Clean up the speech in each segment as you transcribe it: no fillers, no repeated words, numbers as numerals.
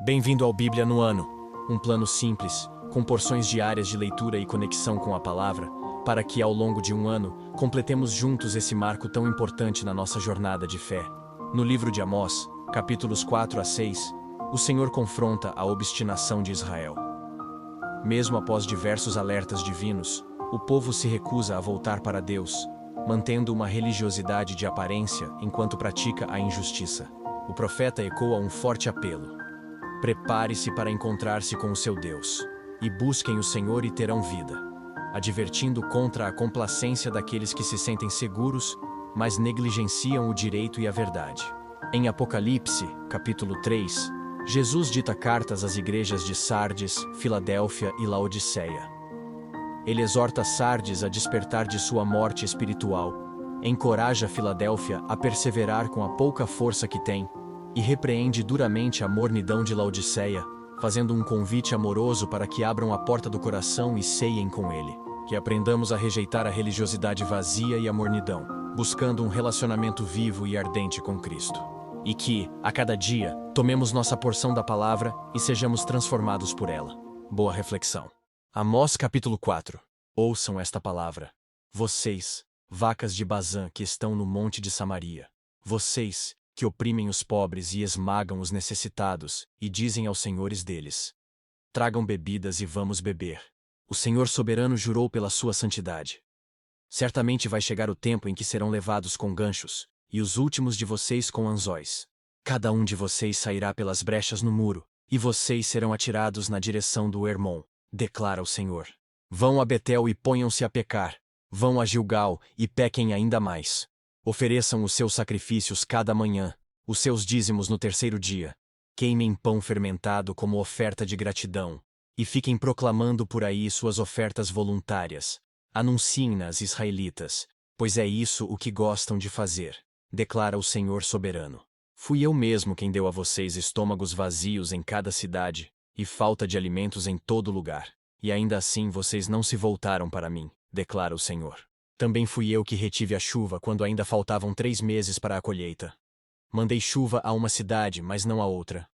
Bem-vindo ao Bíblia no Ano, um plano simples, com porções diárias de leitura e conexão com a palavra, para que ao longo de um ano completemos juntos esse marco tão importante na nossa jornada de fé. No livro de Amós, capítulos 4 a 6, o Senhor confronta a obstinação de Israel. Mesmo após diversos alertas divinos, o povo se recusa a voltar para Deus, mantendo uma religiosidade de aparência enquanto pratica a injustiça. O profeta ecoa um forte apelo: prepare-se para encontrar-se com o seu Deus, e busquem o Senhor e terão vida, advertindo contra a complacência daqueles que se sentem seguros, mas negligenciam o direito e a verdade. Em Apocalipse, capítulo 3, Jesus dita cartas às igrejas de Sardes, Filadélfia e Laodiceia. Ele exorta Sardes a despertar de sua morte espiritual, encoraja Filadélfia a perseverar com a pouca força que tem, e repreende duramente a mornidão de Laodiceia, fazendo um convite amoroso para que abram a porta do coração e ceiem com ele. Que aprendamos a rejeitar a religiosidade vazia e a mornidão, buscando um relacionamento vivo e ardente com Cristo. E que, a cada dia, tomemos nossa porção da palavra e sejamos transformados por ela. Boa reflexão. Amós capítulo 4. Ouçam esta palavra. Vocês, vacas de Bazã que estão no monte de Samaria. Vocês, que oprimem os pobres e esmagam os necessitados, e dizem aos senhores deles: tragam bebidas e vamos beber. O Senhor soberano jurou pela sua santidade. Certamente vai chegar o tempo em que serão levados com ganchos, e os últimos de vocês com anzóis. Cada um de vocês sairá pelas brechas no muro, e vocês serão atirados na direção do Hermon, declara o Senhor. Vão a Betel e ponham-se a pecar. Vão a Gilgal e pequem ainda mais. Ofereçam os seus sacrifícios cada manhã, os seus dízimos no terceiro dia. Queimem pão fermentado como oferta de gratidão, e fiquem proclamando por aí suas ofertas voluntárias. Anunciem-nas, israelitas, pois é isso o que gostam de fazer, declara o Senhor soberano. Fui eu mesmo quem deu a vocês estômagos vazios em cada cidade, e falta de alimentos em todo lugar, e ainda assim vocês não se voltaram para mim, declara o Senhor. Também fui eu que retive a chuva quando ainda faltavam 3 meses para a colheita. Mandei chuva a uma cidade, mas não a outra.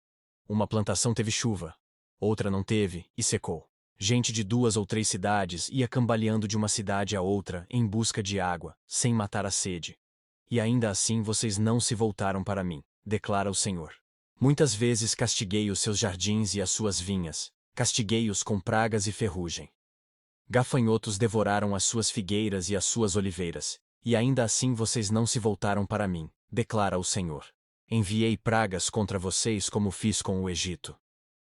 Uma plantação teve chuva, outra não teve, e secou. Gente de 2 ou 3 cidades ia cambaleando de uma cidade a outra em busca de água, sem matar a sede. E ainda assim vocês não se voltaram para mim, declara o Senhor. Muitas vezes castiguei os seus jardins e as suas vinhas, castiguei-os com pragas e ferrugem. Gafanhotos devoraram as suas figueiras e as suas oliveiras, e ainda assim vocês não se voltaram para mim, declara o Senhor. Enviei pragas contra vocês como fiz com o Egito.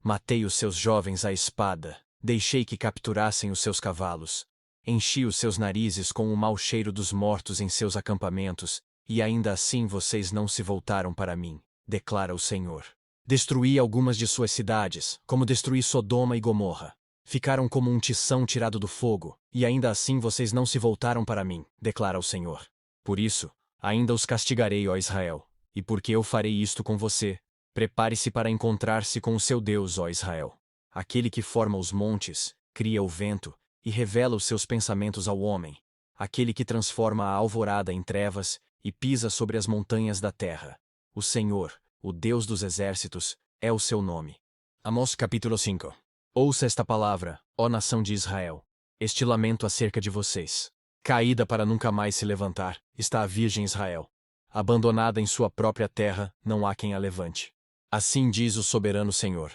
Matei os seus jovens à espada, deixei que capturassem os seus cavalos, enchi os seus narizes com o mau cheiro dos mortos em seus acampamentos, e ainda assim vocês não se voltaram para mim, declara o Senhor. Destruí algumas de suas cidades, como destruí Sodoma e Gomorra. Ficaram como um tição tirado do fogo, e ainda assim vocês não se voltaram para mim, declara o Senhor. Por isso, ainda os castigarei, ó Israel, e porque eu farei isto com você, prepare-se para encontrar-se com o seu Deus, ó Israel. Aquele que forma os montes, cria o vento, e revela os seus pensamentos ao homem. Aquele que transforma a alvorada em trevas, e pisa sobre as montanhas da terra. O Senhor, o Deus dos exércitos, é o seu nome. Amós capítulo 5. Ouça esta palavra, ó nação de Israel. Este lamento acerca de vocês. Caída para nunca mais se levantar, está a virgem Israel. Abandonada em sua própria terra, não há quem a levante. Assim diz o soberano Senhor.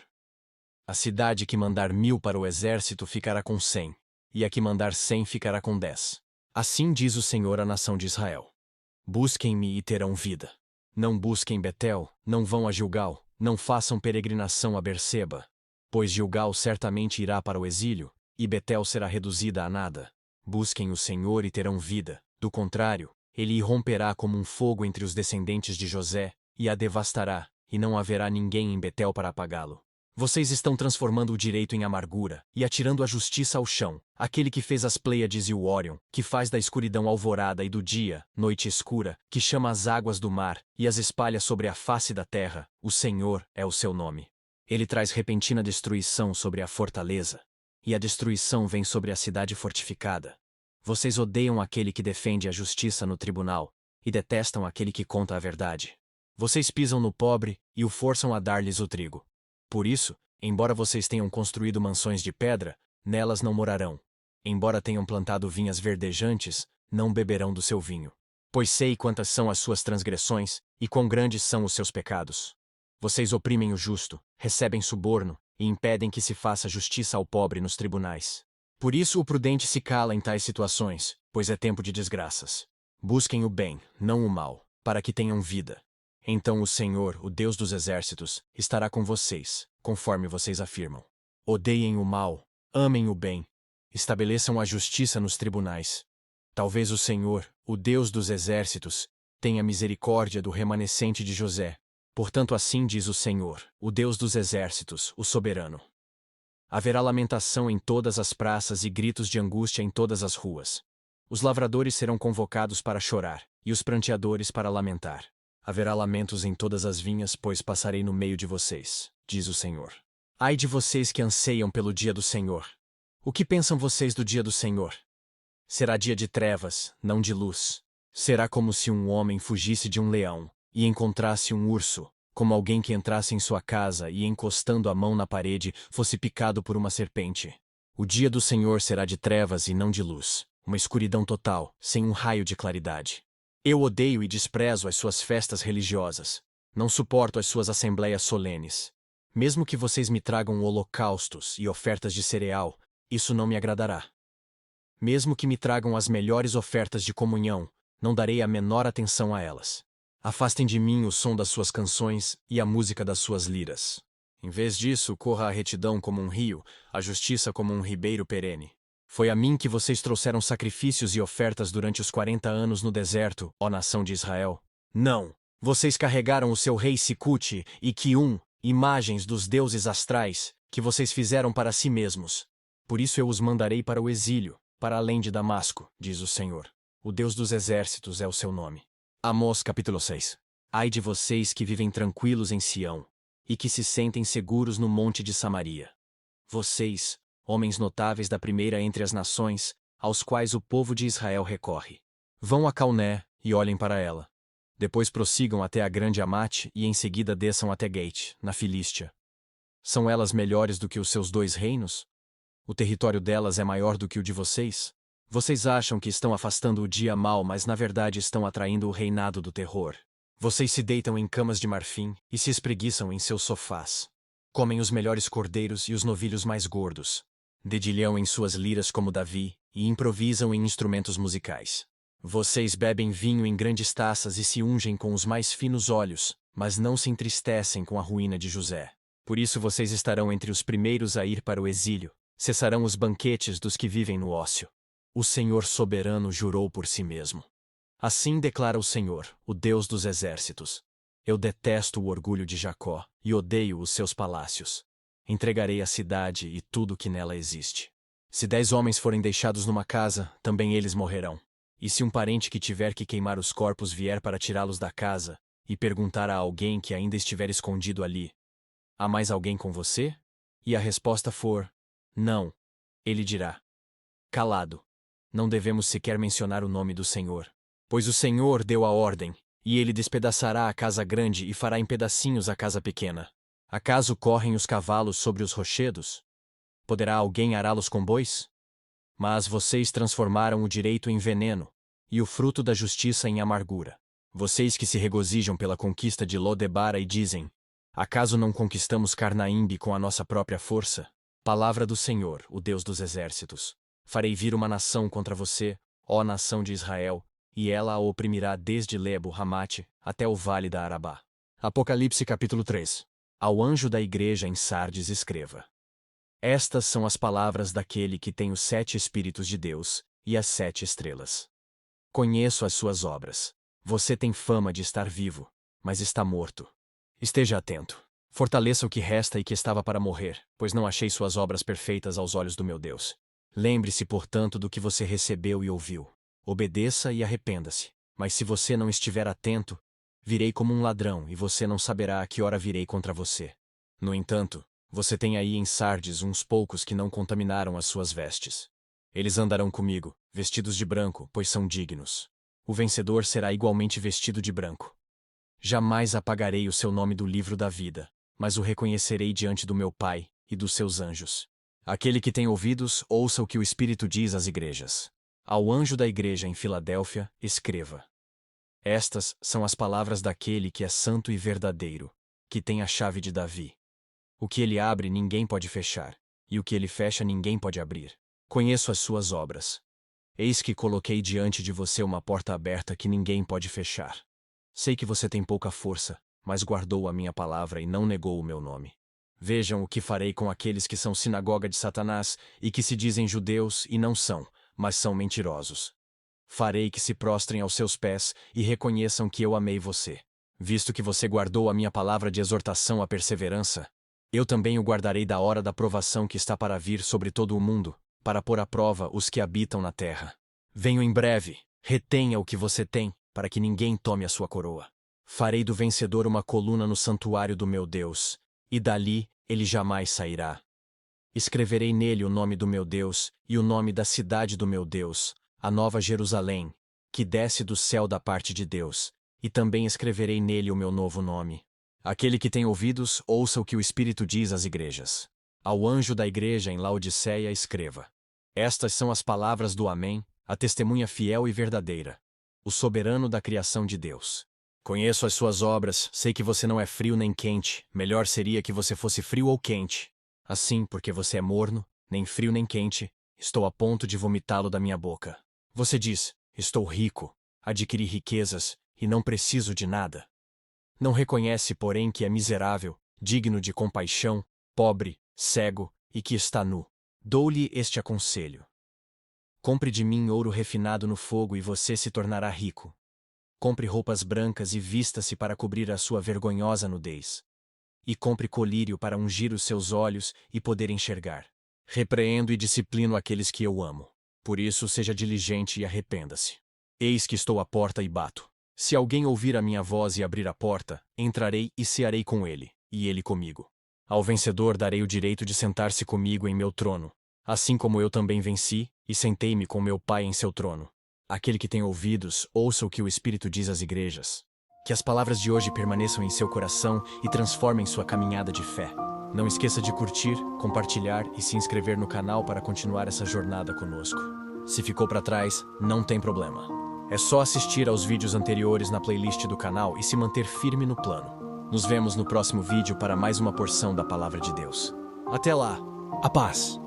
A cidade que mandar 1000 para o exército ficará com 100, e a que mandar 100 ficará com 10. Assim diz o Senhor à nação de Israel. Busquem-me e terão vida. Não busquem Betel, não vão a Gilgal, não façam peregrinação a Berseba. Pois Gilgal certamente irá para o exílio, e Betel será reduzida a nada. Busquem o Senhor e terão vida, do contrário, ele irromperá como um fogo entre os descendentes de José, e a devastará, e não haverá ninguém em Betel para apagá-lo. Vocês estão transformando o direito em amargura, e atirando a justiça ao chão, aquele que fez as Pleiades e o Órion, que faz da escuridão alvorada e do dia, noite escura, que chama as águas do mar, e as espalha sobre a face da terra, o Senhor é o seu nome. Ele traz repentina destruição sobre a fortaleza, e a destruição vem sobre a cidade fortificada. Vocês odeiam aquele que defende a justiça no tribunal, e detestam aquele que conta a verdade. Vocês pisam no pobre e o forçam a dar-lhes o trigo. Por isso, embora vocês tenham construído mansões de pedra, nelas não morarão. Embora tenham plantado vinhas verdejantes, não beberão do seu vinho. Pois sei quantas são as suas transgressões, e quão grandes são os seus pecados. Vocês oprimem o justo, recebem suborno, e impedem que se faça justiça ao pobre nos tribunais. Por isso o prudente se cala em tais situações, pois é tempo de desgraças. Busquem o bem, não o mal, para que tenham vida. Então o Senhor, o Deus dos exércitos, estará com vocês, conforme vocês afirmam. Odeiem o mal, amem o bem, estabeleçam a justiça nos tribunais. Talvez o Senhor, o Deus dos exércitos, tenha misericórdia do remanescente de José. Portanto, assim diz o Senhor, o Deus dos exércitos, o soberano. Haverá lamentação em todas as praças e gritos de angústia em todas as ruas. Os lavradores serão convocados para chorar, e os pranteadores para lamentar. Haverá lamentos em todas as vinhas, pois passarei no meio de vocês, diz o Senhor. Ai de vocês que anseiam pelo dia do Senhor. O que pensam vocês do dia do Senhor? Será dia de trevas, não de luz. Será como se um homem fugisse de um leão, e encontrasse um urso, como alguém que entrasse em sua casa e, encostando a mão na parede, fosse picado por uma serpente. O dia do Senhor será de trevas e não de luz, uma escuridão total, sem um raio de claridade. Eu odeio e desprezo as suas festas religiosas. Não suporto as suas assembleias solenes. Mesmo que vocês me tragam holocaustos e ofertas de cereal, isso não me agradará. Mesmo que me tragam as melhores ofertas de comunhão, não darei a menor atenção a elas. Afastem de mim o som das suas canções e a música das suas liras. Em vez disso, corra a retidão como um rio, a justiça como um ribeiro perene. Foi a mim que vocês trouxeram sacrifícios e ofertas durante os 40 anos no deserto, ó nação de Israel. Não! Vocês carregaram o seu rei Sicute e Quium, imagens dos deuses astrais, que vocês fizeram para si mesmos. Por isso eu os mandarei para o exílio, para além de Damasco, diz o Senhor. O Deus dos exércitos é o seu nome. Amós capítulo 6. Ai de vocês que vivem tranquilos em Sião, e que se sentem seguros no monte de Samaria. Vocês, homens notáveis da primeira entre as nações, aos quais o povo de Israel recorre. Vão a Calné e olhem para ela. Depois prossigam até a grande Amate e em seguida desçam até Gate, na Filístia. São elas melhores do que os seus 2 reinos? O território delas é maior do que o de vocês? Vocês acham que estão afastando o dia mau, mas na verdade estão atraindo o reinado do terror. Vocês se deitam em camas de marfim e se espreguiçam em seus sofás. Comem os melhores cordeiros e os novilhos mais gordos. Dedilham em suas liras como Davi e improvisam em instrumentos musicais. Vocês bebem vinho em grandes taças e se ungem com os mais finos óleos, mas não se entristecem com a ruína de José. Por isso vocês estarão entre os primeiros a ir para o exílio. Cessarão os banquetes dos que vivem no ócio. O Senhor soberano jurou por si mesmo. Assim declara o Senhor, o Deus dos exércitos. Eu detesto o orgulho de Jacó e odeio os seus palácios. Entregarei a cidade e tudo que nela existe. Se 10 homens forem deixados numa casa, também eles morrerão. E se um parente que tiver que queimar os corpos vier para tirá-los da casa, e perguntar a alguém que ainda estiver escondido ali: há mais alguém com você? E a resposta for: não. Ele dirá: calado. Não devemos sequer mencionar o nome do Senhor. Pois o Senhor deu a ordem, e ele despedaçará a casa grande e fará em pedacinhos a casa pequena. Acaso correm os cavalos sobre os rochedos? Poderá alguém ará-los com bois? Mas vocês transformaram o direito em veneno, e o fruto da justiça em amargura. Vocês que se regozijam pela conquista de Lodebara e dizem: acaso não conquistamos Carnaímbe com a nossa própria força? Palavra do Senhor, o Deus dos exércitos. Farei vir uma nação contra você, ó nação de Israel, e ela a oprimirá desde Lebo Hamate até o vale da Arabá. Apocalipse capítulo 3. Ao anjo da igreja em Sardes escreva: estas são as palavras daquele que tem os 7 Espíritos de Deus e as 7 estrelas. Conheço as suas obras. Você tem fama de estar vivo, mas está morto. Esteja atento. Fortaleça o que resta e que estava para morrer, pois não achei suas obras perfeitas aos olhos do meu Deus. Lembre-se, portanto, do que você recebeu e ouviu. Obedeça e arrependa-se. Mas se você não estiver atento, virei como um ladrão e você não saberá a que hora virei contra você. No entanto, você tem aí em Sardes uns poucos que não contaminaram as suas vestes. Eles andarão comigo, vestidos de branco, pois são dignos. O vencedor será igualmente vestido de branco. Jamais apagarei o seu nome do livro da vida, mas o reconhecerei diante do meu Pai e dos seus anjos. Aquele que tem ouvidos, ouça o que o Espírito diz às igrejas. Ao anjo da igreja em Filadélfia, escreva: Estas são as palavras daquele que é santo e verdadeiro, que tem a chave de Davi. O que ele abre ninguém pode fechar, e o que ele fecha ninguém pode abrir. Conheço as suas obras. Eis que coloquei diante de você uma porta aberta que ninguém pode fechar. Sei que você tem pouca força, mas guardou a minha palavra e não negou o meu nome. Vejam o que farei com aqueles que são sinagoga de Satanás e que se dizem judeus e não são, mas são mentirosos. Farei que se prostrem aos seus pés e reconheçam que eu amei você. Visto que você guardou a minha palavra de exortação à perseverança, eu também o guardarei da hora da provação que está para vir sobre todo o mundo, para pôr à prova os que habitam na terra. Venho em breve, retenha o que você tem, para que ninguém tome a sua coroa. Farei do vencedor uma coluna no santuário do meu Deus, e dali ele jamais sairá. Escreverei nele o nome do meu Deus e o nome da cidade do meu Deus, a Nova Jerusalém, que desce do céu da parte de Deus, e também escreverei nele o meu novo nome. Aquele que tem ouvidos, ouça o que o Espírito diz às igrejas. Ao anjo da igreja em Laodiceia escreva: Estas são as palavras do Amém, a testemunha fiel e verdadeira, o soberano da criação de Deus. Conheço as suas obras, sei que você não é frio nem quente, melhor seria que você fosse frio ou quente. Assim, porque você é morno, nem frio nem quente, estou a ponto de vomitá-lo da minha boca. Você diz: estou rico, adquiri riquezas, e não preciso de nada. Não reconhece, porém, que é miserável, digno de compaixão, pobre, cego, e que está nu. Dou-lhe este aconselho: compre de mim ouro refinado no fogo e você se tornará rico. Compre roupas brancas e vista-se para cobrir a sua vergonhosa nudez. E compre colírio para ungir os seus olhos e poder enxergar. Repreendo e disciplino aqueles que eu amo. Por isso seja diligente e arrependa-se. Eis que estou à porta e bato. Se alguém ouvir a minha voz e abrir a porta, entrarei e cearei com ele, e ele comigo. Ao vencedor darei o direito de sentar-se comigo em meu trono, assim como eu também venci e sentei-me com meu Pai em seu trono. Aquele que tem ouvidos, ouça o que o Espírito diz às igrejas. Que as palavras de hoje permaneçam em seu coração e transformem sua caminhada de fé. Não esqueça de curtir, compartilhar e se inscrever no canal para continuar essa jornada conosco. Se ficou para trás, não tem problema. É só assistir aos vídeos anteriores na playlist do canal e se manter firme no plano. Nos vemos no próximo vídeo para mais uma porção da Palavra de Deus. Até lá, a paz!